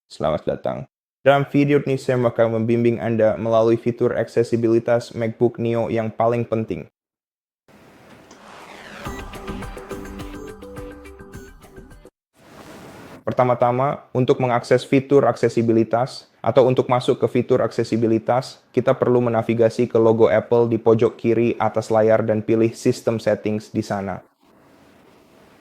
Selamat datang. Dalam video ini saya akan membimbing Anda melalui fitur aksesibilitas MacBook Neo yang paling penting. Pertama-tama, untuk mengakses fitur aksesibilitas atau untuk masuk ke fitur aksesibilitas, kita perlu menavigasi ke logo Apple di pojok kiri atas layar dan pilih System Settings di sana.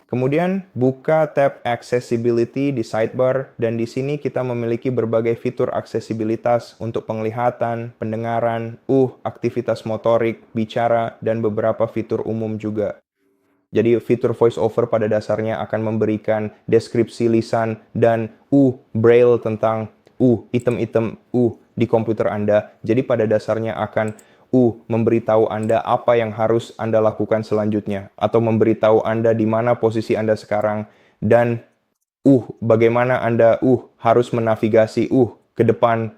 Kemudian buka tab Accessibility di sidebar dan di sini kita memiliki berbagai fitur aksesibilitas untuk penglihatan, pendengaran, aktivitas motorik, bicara, dan beberapa fitur umum juga. Jadi fitur voice over pada dasarnya akan memberikan deskripsi lisan dan braille tentang item-item di komputer Anda. Jadi pada dasarnya akan memberitahu Anda apa yang harus Anda lakukan selanjutnya atau memberitahu Anda di mana posisi Anda sekarang dan bagaimana Anda harus menavigasi ke depan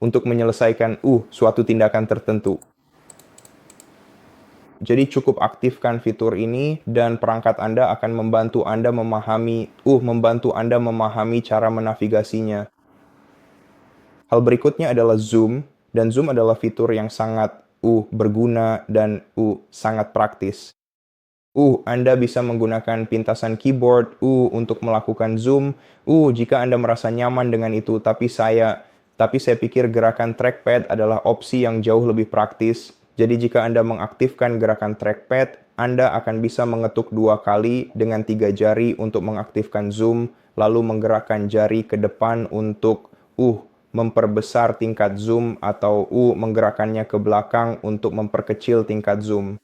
untuk menyelesaikan suatu tindakan tertentu. Jadi cukup aktifkan fitur ini dan perangkat Anda akan membantu Anda memahami cara menavigasinya. Hal berikutnya adalah zoom, dan zoom adalah fitur yang sangat berguna dan sangat praktis. Anda bisa menggunakan pintasan keyboard untuk melakukan zoom. Jika Anda merasa nyaman dengan itu, tapi saya pikir gerakan trackpad adalah opsi yang jauh lebih praktis. Jadi jika Anda mengaktifkan gerakan trackpad, Anda akan bisa mengetuk 2 kali dengan 3 jari untuk mengaktifkan zoom, lalu menggerakkan jari ke depan untuk memperbesar tingkat zoom atau menggerakkannya ke belakang untuk memperkecil tingkat zoom.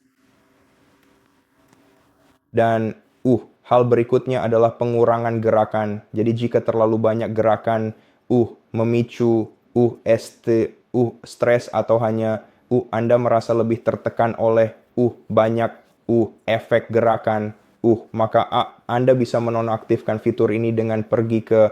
Dan hal berikutnya adalah pengurangan gerakan. Jadi jika terlalu banyak gerakan memicu stres atau hanya Anda merasa lebih tertekan oleh banyak efek gerakan, maka Anda bisa menonaktifkan fitur ini dengan pergi ke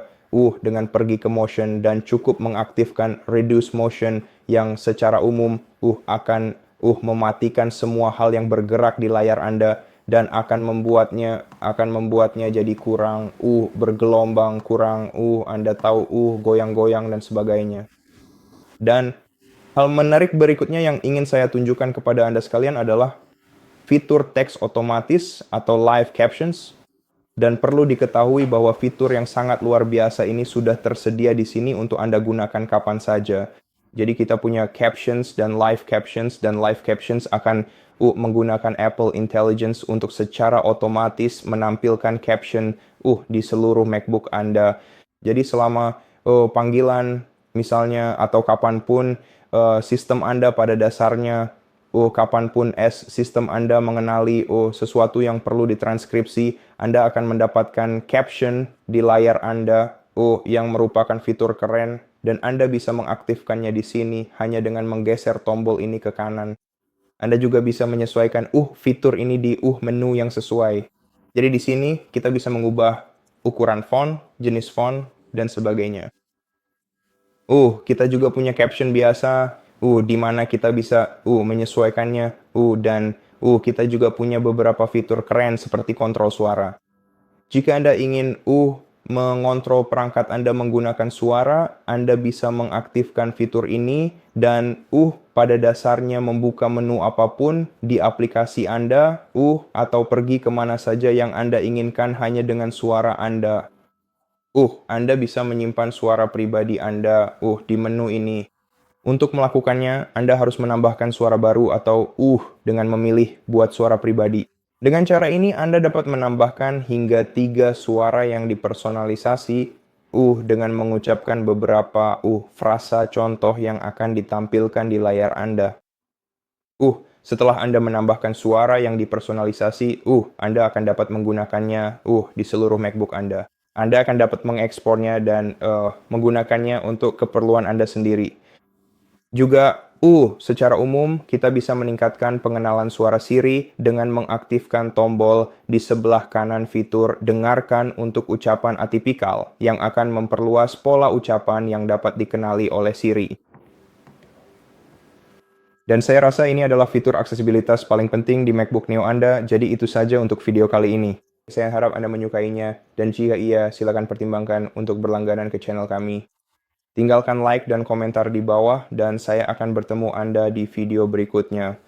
motion dan cukup mengaktifkan reduce motion yang secara umum akan mematikan semua hal yang bergerak di layar Anda dan akan membuatnya jadi kurang bergelombang, kurang Anda tahu goyang-goyang dan sebagainya. Dan hal menarik berikutnya yang ingin saya tunjukkan kepada Anda sekalian adalah fitur teks otomatis atau live captions. Dan perlu diketahui bahwa fitur yang sangat luar biasa ini sudah tersedia di sini untuk Anda gunakan kapan saja. Jadi kita punya captions dan live captions akan menggunakan Apple Intelligence untuk secara otomatis menampilkan caption di seluruh MacBook Anda. Jadi selama panggilan misalnya atau kapanpun sistem Anda pada dasarnya kapanpun sistem Anda mengenali sesuatu yang perlu ditranskripsi, Anda akan mendapatkan caption di layar Anda yang merupakan fitur keren dan Anda bisa mengaktifkannya di sini hanya dengan menggeser tombol ini ke kanan. Anda juga bisa menyesuaikan fitur ini di menu yang sesuai. Jadi di sini kita bisa mengubah ukuran font, jenis font, dan sebagainya. Kita juga punya caption biasa, di mana kita bisa menyesuaikannya, dan kita juga punya beberapa fitur keren seperti kontrol suara. Jika Anda ingin mengontrol perangkat Anda menggunakan suara, Anda bisa mengaktifkan fitur ini dan pada dasarnya membuka menu apapun di aplikasi Anda atau pergi kemana saja yang Anda inginkan hanya dengan suara Anda. Anda bisa menyimpan suara pribadi Anda di menu ini. Untuk melakukannya, Anda harus menambahkan suara baru atau dengan memilih buat suara pribadi. Dengan cara ini, Anda dapat menambahkan hingga 3 suara yang dipersonalisasi dengan mengucapkan beberapa frasa contoh yang akan ditampilkan di layar Anda. Setelah Anda menambahkan suara yang dipersonalisasi, Anda akan dapat menggunakannya di seluruh MacBook Anda. Anda akan dapat mengekspornya dan menggunakannya untuk keperluan Anda sendiri. Juga, secara umum kita bisa meningkatkan pengenalan suara Siri dengan mengaktifkan tombol di sebelah kanan fitur dengarkan untuk ucapan atipikal yang akan memperluas pola ucapan yang dapat dikenali oleh Siri. Dan saya rasa ini adalah fitur aksesibilitas paling penting di MacBook Neo Anda, jadi itu saja untuk video kali ini. Saya harap Anda menyukainya, dan jika iya, silakan pertimbangkan untuk berlangganan ke channel kami. Tinggalkan like dan komentar di bawah, dan saya akan bertemu Anda di video berikutnya.